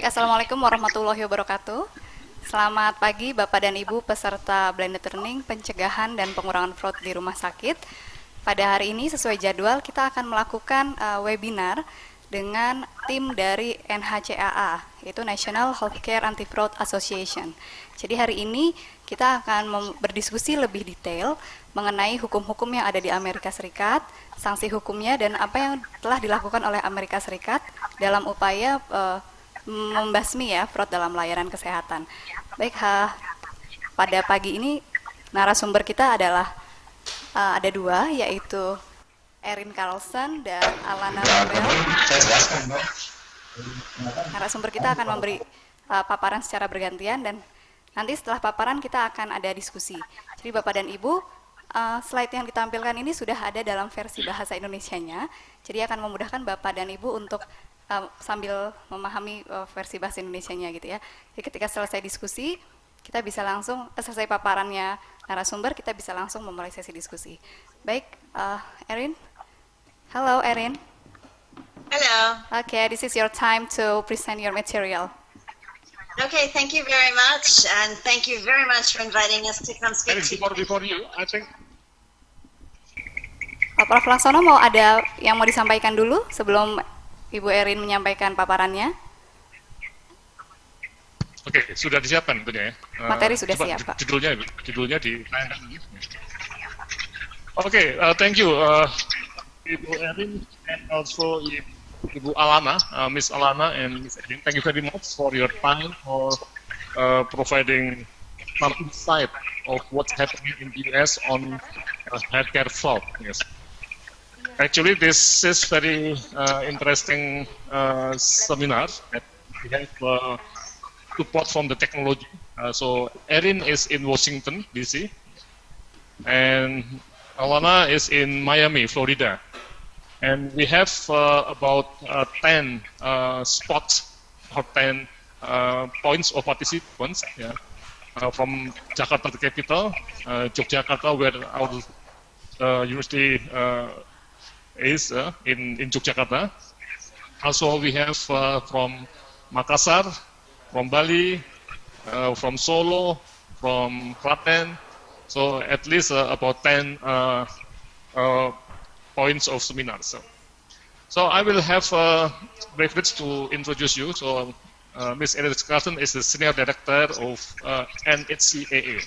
Baik, Assalamualaikum warahmatullahi wabarakatuh. Selamat pagi Bapak dan Ibu peserta blended learning, pencegahan dan pengurangan fraud di rumah sakit. Pada hari ini sesuai jadwal kita akan melakukan webinar dengan tim dari NHCAA, yaitu National Healthcare Anti-Fraud Association. Jadi hari ini kita akan berdiskusi lebih detail mengenai hukum-hukum yang ada di Amerika Serikat, sanksi hukumnya, dan apa yang telah dilakukan oleh Amerika Serikat dalam upaya membasmi ya fraud dalam layanan kesehatan. Baik, pada pagi ini narasumber kita adalah ada dua, yaitu Erin Carlson dan Alana. Narasumber kita akan memberi paparan secara bergantian dan nanti setelah paparan kita akan ada diskusi. Jadi Bapak dan Ibu, slide yang ditampilkan ini sudah ada dalam versi bahasa Indonesianya, jadi akan memudahkan Bapak dan Ibu untuk sambil memahami versi bahasa Indonesianya gitu ya. Jadi ketika selesai diskusi, kita bisa langsung, selesai paparannya narasumber, kita bisa langsung memulai sesi diskusi. Baik, Erin. Hello, Erin. Hello. Okay, this is your time to present your material. Okay, thank you very much, and thank you very much for inviting us to come speak to you. Before you, I think. Prof. Laksono mau ada yang mau disampaikan dulu sebelum Ibu Erin menyampaikan paparannya? Oke, sudah disiapkan tentunya ya. Materi sudah siap, Pak. Judulnya di. Oke, thank you, Ibu Erin, and also Ibu Alana, Miss Alana and Miss Erin. Thank you very much for your time, for providing some insight of what's happening in the US on healthcare fraud. Yes. Actually, this is very interesting seminar that we have support from the technology. So Erin is in Washington, D.C., and Alana is in Miami, Florida. And we have about 10 spots or 10 points of participants from Jakarta, the capital, Yogyakarta, where our university is in Yogyakarta. Also, we have from Makassar, from Bali, from Solo, from Klaten. So at least about 10 points of seminars. So I will have privilege to introduce you. So Ms. Erin Carlson is the Senior Director of NHCAA,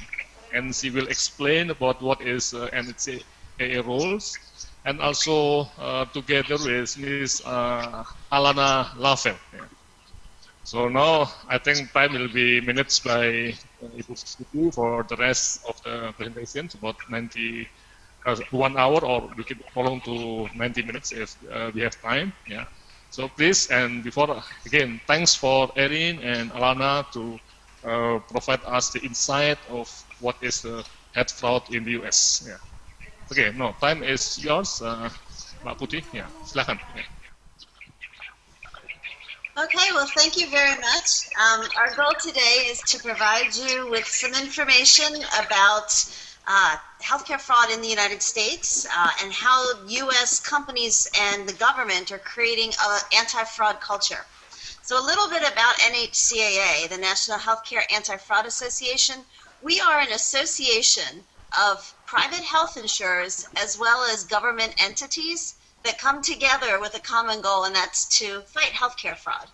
and she will explain about what is NHCAA rules, and also together with Ms. Alana Lavelle. Yeah. So now I think time will be minutes by Ibu for the rest of the presentation, about 1 hour, or we can prolong to 90 minutes if we have time. Yeah. So please, and before again, thanks for Erin and Alana to provide us the insight of what is the health fraud in the US. Yeah. Okay, no, time is yours, Mbak Putih. Yeah, silakan. Yeah. Okay, well, thank you very much. Our goal today is to provide you with some information about healthcare fraud in the United States and how U.S. companies and the government are creating an anti-fraud culture. So a little bit about NHCAA, the National Healthcare Anti-Fraud Association. We are an association of private health insurers as well as government entities that come together with a common goal, and that's to fight healthcare fraud.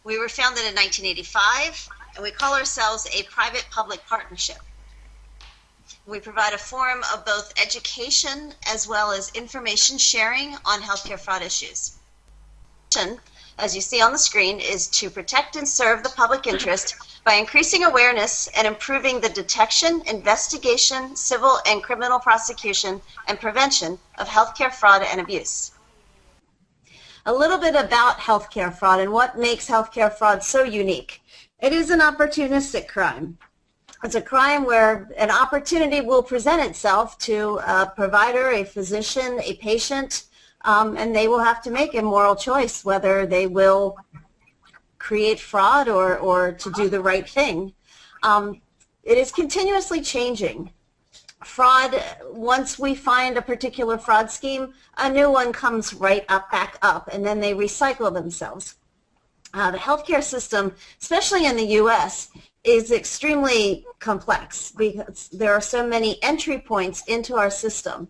We were founded in 1985, and we call ourselves a private-public partnership. We provide a forum of both education as well as information sharing on healthcare fraud issues. As you see on the screen, is to protect and serve the public interest by increasing awareness and improving the detection, investigation, civil and criminal prosecution, and prevention of healthcare fraud and abuse. A little bit about healthcare fraud and what makes healthcare fraud so unique. It is an opportunistic crime. It's a crime where an opportunity will present itself to a provider, a physician, a patient, and they will have to make a moral choice whether they will create fraud or to do the right thing. It is continuously changing. Fraud, once we find a particular fraud scheme, a new one comes right up, back up, and then they recycle themselves. The healthcare system, especially in the U.S., is extremely complex because there are so many entry points into our system.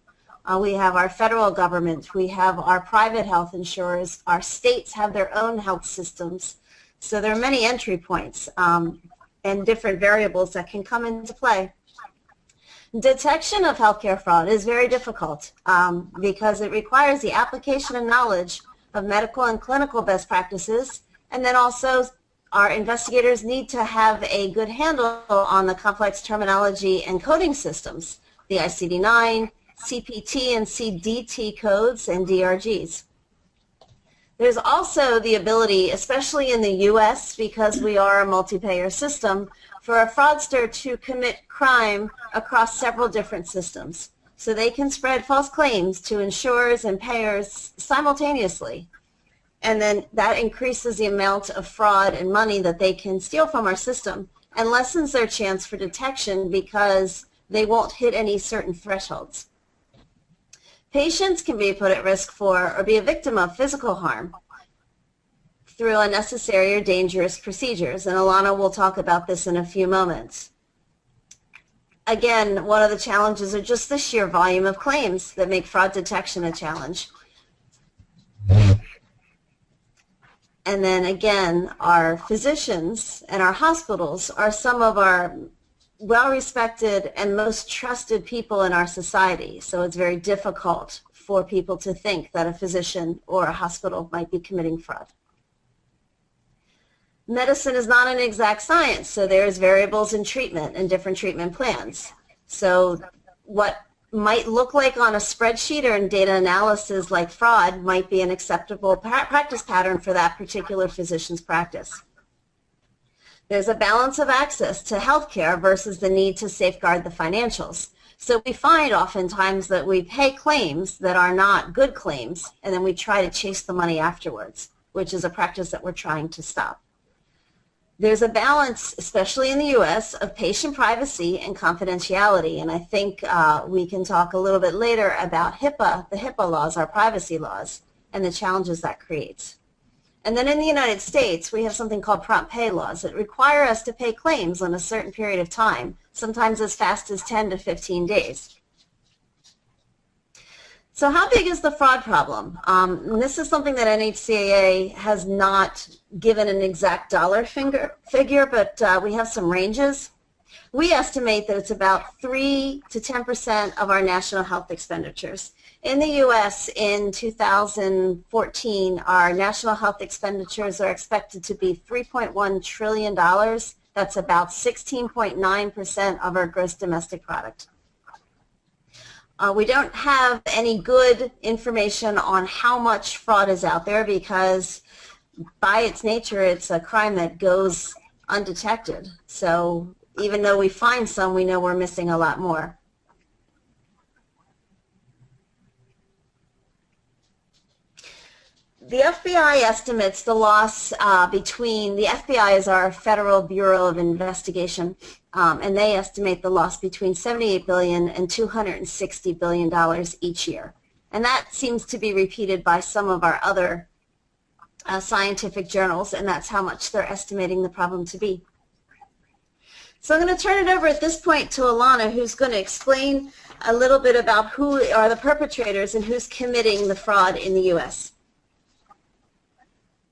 We have our federal government, we have our private health insurers, our states have their own health systems. So there are many entry points and different variables that can come into play. Detection of healthcare fraud is very difficult because it requires the application of knowledge of medical and clinical best practices, and then also our investigators need to have a good handle on the complex terminology and coding systems, the ICD-9, CPT and CDT codes, and DRGs. There's also the ability, especially in the U.S., because we are a multi-payer system, for a fraudster to commit crime across several different systems. So they can spread false claims to insurers and payers simultaneously. And then that increases the amount of fraud and money that they can steal from our system and lessens their chance for detection because they won't hit any certain thresholds. Patients can be put at risk for or be a victim of physical harm through unnecessary or dangerous procedures, and Alana will talk about this in a few moments. Again, one of the challenges are just the sheer volume of claims that make fraud detection a challenge. And then again, our physicians and our hospitals are some of our well-respected and most trusted people in our society. So it's very difficult for people to think that a physician or a hospital might be committing fraud. Medicine is not an exact science, so there's variables in treatment and different treatment plans. So what might look like on a spreadsheet or in data analysis like fraud might be an acceptable practice pattern for that particular physician's practice. There's a balance of access to healthcare versus the need to safeguard the financials. So we find oftentimes that we pay claims that are not good claims, and then we try to chase the money afterwards, which is a practice that we're trying to stop. There's a balance, especially in the U.S., of patient privacy and confidentiality, and I think we can talk a little bit later about HIPAA, the HIPAA laws, our privacy laws, and the challenges that creates. And then in the United States, we have something called prompt pay laws that require us to pay claims in a certain period of time, sometimes as fast as 10 to 15 days. So how big is the fraud problem? And this is something that NHCAA has not given an exact dollar figure, but we have some ranges. We estimate that it's about 3 to 10% of our national health expenditures. In the U.S. in 2014, our national health expenditures are expected to be $3.1 trillion. That's about 16.9% of our gross domestic product. We don't have any good information on how much fraud is out there because by its nature it's a crime that goes undetected. So even though we find some, we know we're missing a lot more. The FBI estimates the loss between, the FBI is our Federal Bureau of Investigation, and they estimate the loss between $78 billion and $260 billion each year. And that seems to be repeated by some of our other scientific journals, and that's how much they're estimating the problem to be. So I'm going to turn it over at this point to Alana, who's going to explain a little bit about who are the perpetrators and who's committing the fraud in the U.S.